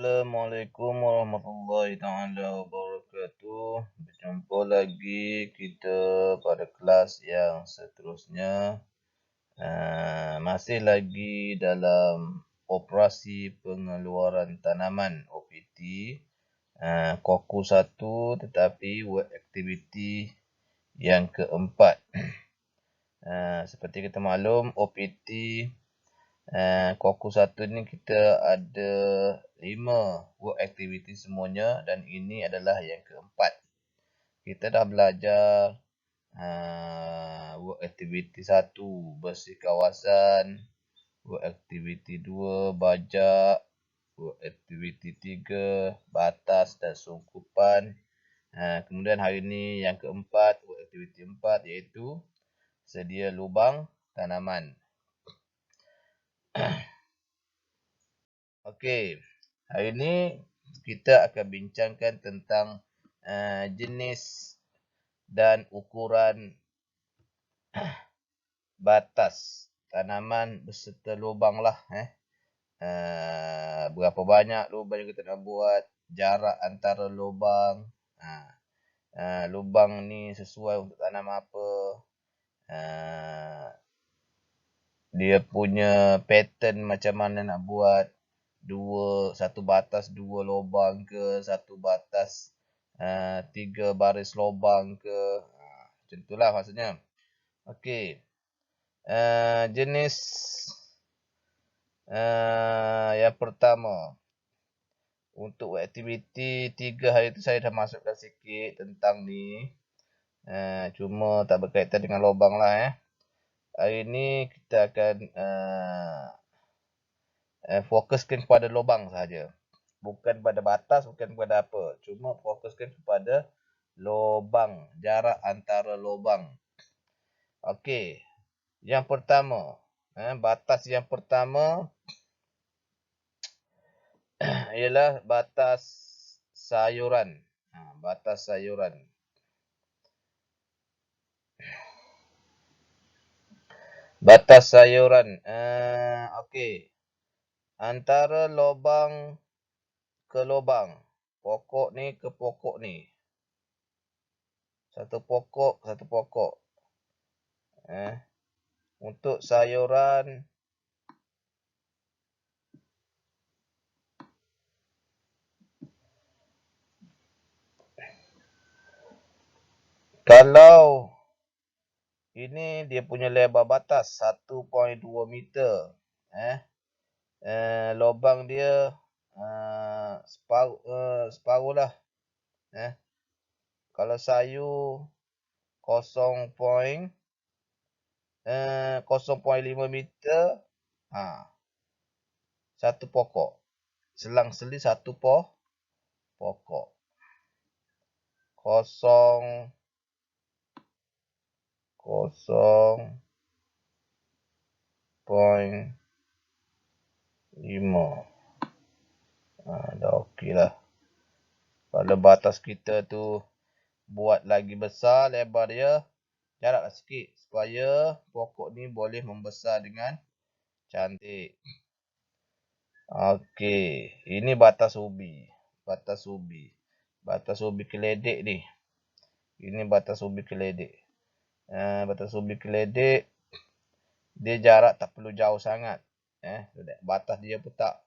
Assalamualaikum warahmatullahi taala wabarakatuh. Berjumpa lagi kita pada kelas yang seterusnya. Masih lagi dalam operasi pengeluaran tanaman OPT. Koku 1 tetapi work activity yang keempat. Seperti kita maklum OPT Koku 1 ni kita ada 5 work activity semuanya dan ini adalah yang keempat. Kita dah belajar work activity 1 bersih kawasan, work activity 2 bajak, work activity 3 batas dan sungkupan. Kemudian hari ini yang keempat, work activity 4 iaitu sedia lubang tanaman. Okey, hari ini kita akan bincangkan tentang jenis dan ukuran batas tanaman beserta lubang lah. Berapa banyak lubang yang kita nak buat, jarak antara lubang, lubang ni sesuai untuk tanam apa, dia punya pattern macam mana nak buat, satu batas 2 lubang ke, satu batas 3 baris lubang ke, macam itulah maksudnya. Okey, jenis yang pertama, untuk aktiviti 3 hari tu saya dah masukkan sikit tentang ni, cuma tak berkaitan dengan lubang lah. Hari ni kita akan fokuskan kepada lubang sahaja. Bukan pada batas, bukan kepada apa. Cuma fokuskan kepada lubang, jarak antara lubang. Okey, yang pertama, batas yang pertama ialah batas sayuran. Batas sayuran. Batas sayuran. Okey. Antara lubang ke lubang. Pokok ni ke pokok ni. Satu pokok, satu pokok. Untuk sayuran, kalau ini dia punya lebar batas 1.2 meter. Lubang dia separuh lah. Kalau sayur 0.5 meter, satu pokok. Selang-seli satu pokok. 0.5. Dah okey lah. Kalau batas kita tu buat lagi besar lebar dia, jaraklah sikit supaya pokok ni boleh membesar dengan cantik. Okey, ini batas ubi. Batas ubi. Batas ubi keledek ni. Ini batas ubi keledek. Batas ubi keledek, dia jarak tak perlu jauh sangat. Batas dia pun tak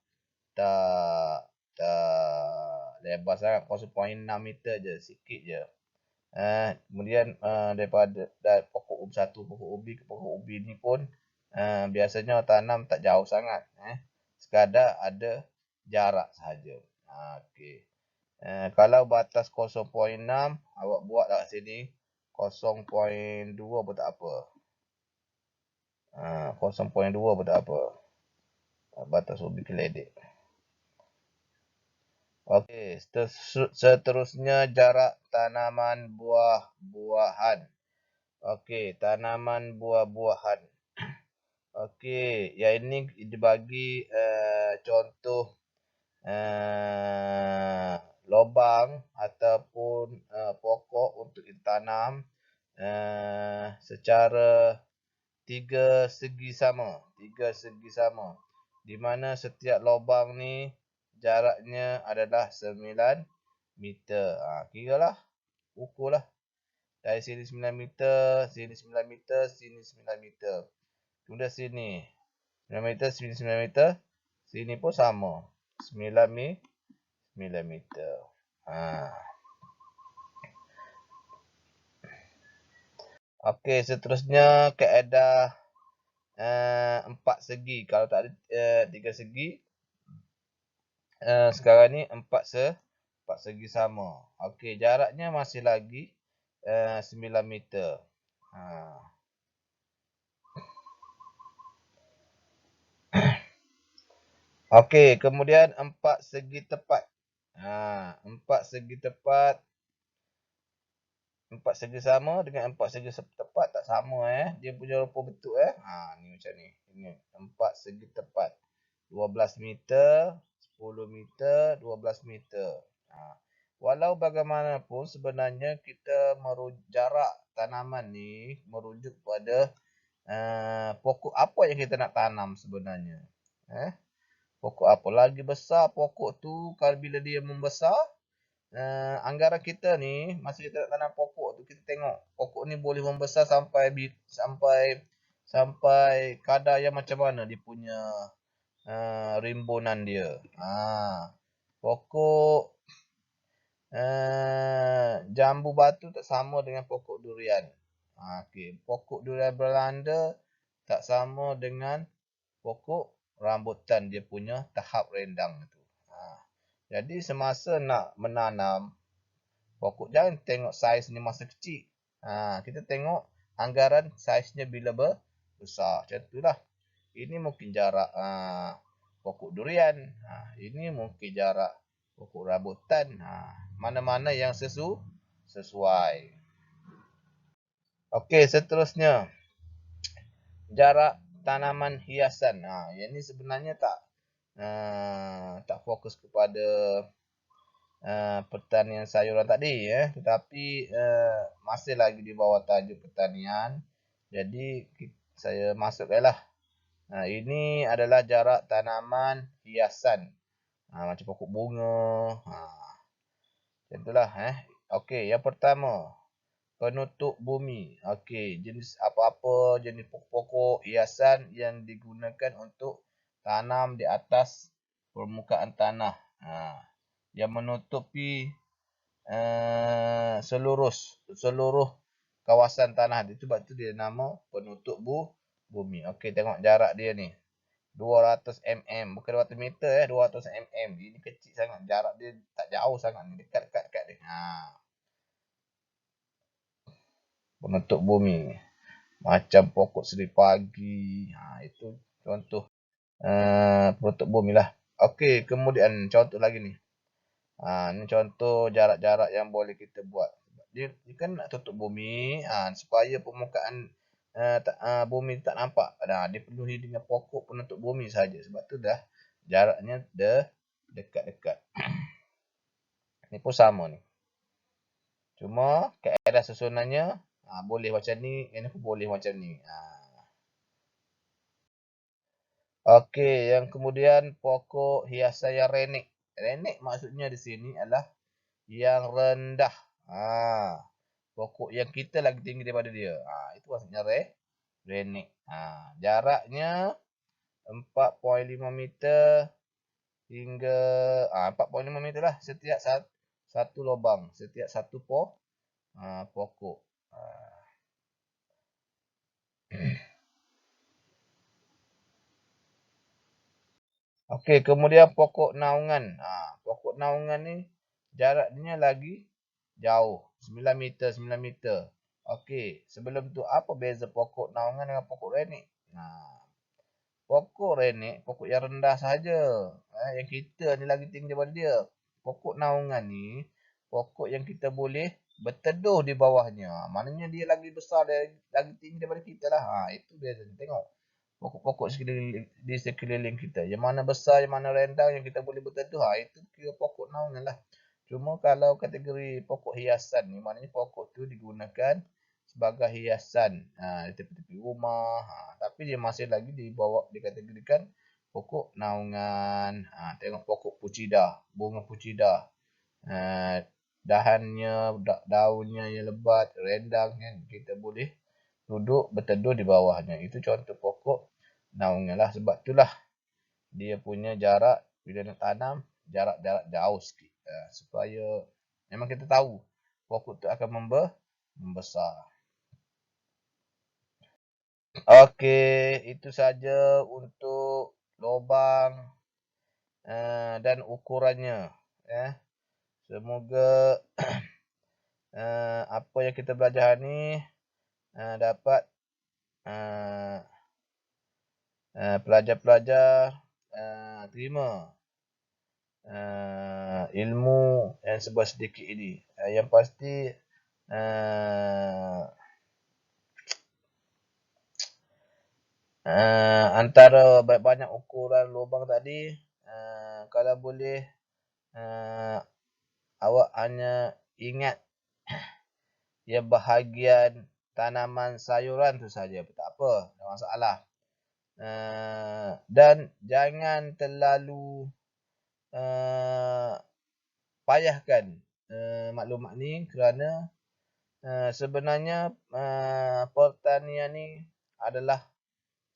lebar sangat, 0.6 meter je, sikit je. Kemudian daripada pokok ubi satu pokok ubi ke pokok ubi ni pun biasanya tanam tak jauh sangat. Sekadar ada jarak sahaja. Okey. Kalau batas 0.6, awak buat kat sini 0.2 pun tak apa. 0.2 pun tak apa. Batas ubi keledek. Okey, seterusnya jarak tanaman buah-buahan. Okey, tanaman buah-buahan. Okey, yang ini dibagi contoh lubang ataupun pokok untuk ditanam secara 3 segi sama. Di mana setiap lubang ni jaraknya adalah 9 meter. Kiralah, ukurlah. Dari sini 9 meter, sini 9 meter, sini 9 meter. Kemudian sini 9 meter, sini 9 meter. Sini pun sama. 9 meter. Okey, seterusnya kaedah 4 segi. Kalau tak ada 3 segi, sekarang ni 4 segi sama. Okey, jaraknya masih lagi 9 meter. Okey, kemudian 4 segi tepat. 4 segi tepat. 4 segi sama dengan 4 segi tepat tak sama Dia punya rupa bentuk ni macam ni. Ini 4 segi tepat. 12 meter, 10 meter, 12 meter. Walau bagaimanapun sebenarnya kita jarak tanaman ni merujuk pada pokok apa yang kita nak tanam sebenarnya. Pokok apa. Lagi besar pokok tu, kalau bila dia membesar, anggaran kita ni, masa kita nak tanam pokok tu, kita tengok pokok ni boleh membesar sampai kadar yang macam mana dia punya rimbunan dia. Pokok jambu batu tak sama dengan pokok durian. Okay. Pokok durian Belanda tak sama dengan pokok rambutan, dia punya tahap rendang tu. Jadi semasa nak menanam pokok, jangan tengok saiznya masa kecil. Kita tengok anggaran saiznya bila besar. Macam itulah. Ini mungkin jarak pokok durian. Ini mungkin jarak pokok rambutan. Mana-mana yang sesuai. Okey, seterusnya. Jarak tanaman hiasan. Yang ni sebenarnya tak fokus kepada pertanian sayuran tadi tetapi masih lagi di bawah tajuk pertanian. Jadi saya masukkanlah. Ini adalah jarak tanaman hiasan. Macam pokok bunga. Macam itulah Okey, yang pertama, penutup bumi. Okey, jenis apa-apa jenis pokok-pokok hiasan yang digunakan untuk tanam di atas permukaan tanah. Yang menutupi seluruh kawasan tanah. Sebab tu dia nama penutup bumi. Okey, tengok jarak dia ni. 200 mm. Bukan 200 meter 200 mm. Ini kecil sangat. Jarak dia tak jauh sangat ni. Dekat dia. Penutup bumi. Macam pokok seripagi. Itu contoh penutup bumi lah. Okey, kemudian contoh lagi ni. Ini contoh jarak-jarak yang boleh kita buat. Dia kan nak tutup bumi supaya permukaan bumi tak nampak. Dipenuhi dengan pokok penutup bumi saja. Sebab tu dah jaraknya dekat-dekat. Ni pun sama ni. Cuma kaedah susunannya boleh macam ni, ini pun boleh macam ni. Okey, yang kemudian pokok hiasan yang renek. Renek maksudnya di sini adalah yang rendah. Pokok yang kita lagi tinggi daripada dia. Itu maksudnya renek. Jaraknya 4.5 meter hingga 4.5 meter lah setiap satu lubang, setiap satu pokok. Okey, kemudian pokok naungan. Pokok naungan ni jaraknya lagi jauh. 9 meter, 9 meter. Okey, sebelum tu apa beza pokok naungan dengan pokok renek? Pokok renek, pokok yang rendah saja. Yang kita ni lagi tinggi daripada dia. Pokok naungan ni, pokok yang kita boleh berteduh di bawahnya. Maknanya dia lagi besar, lagi tinggi daripada kita lah. Itu beza. Tengok. Pokok-pokok di sekeliling kita. Yang mana besar, yang mana rendah, yang kita boleh berteduh. Itu kira pokok naungan lah. Cuma kalau kategori pokok hiasan ni, maknanya pokok tu digunakan sebagai hiasan di tepi-tepi rumah. Tapi dia masih lagi dikategorikan pokok naungan. Tengok pokok pucida, bunga pucida. Dahannya, daunnya yang lebat, rendang kan. Kita boleh duduk berteduh di bawahnya. Itu contoh pokok naungan lah. Sebab itulah dia punya jarak bila nak tanam, jarak jauh sikit. Supaya memang kita tahu pokok tu akan membesar. Okey, itu saja untuk lubang dan ukurannya. Semoga apa yang kita belajar ni dapat pelajar-pelajar terima ilmu yang sebuah sedikit ini. Yang pasti antara banyak ukuran lubang tadi, kalau boleh awak hanya ingat yang bahagian tanaman sayuran tu saja, tak apa, tak masalah. Dan jangan terlalu payahkan maklumat ni kerana sebenarnya pertanian ni adalah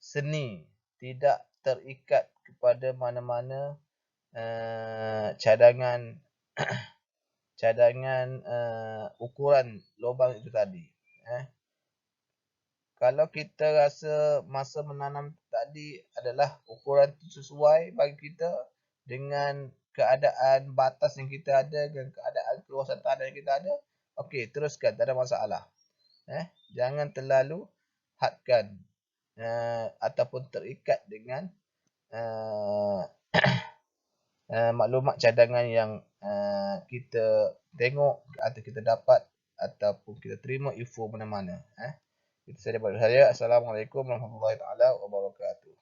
seni, tidak terikat kepada mana-mana cadangan ukuran lubang itu tadi. Kalau kita rasa masa menanam tadi adalah ukuran sesuai bagi kita dengan keadaan batas yang kita ada, dengan keadaan keluasan tanah yang kita ada, okey, teruskan, tak ada masalah. Jangan terlalu hadkan ataupun terikat dengan maklumat cadangan yang kita tengok atau kita dapat ataupun kita terima info mana-mana. Itu saja daripada saya. Assalamualaikum warahmatullahi wabarakatuh.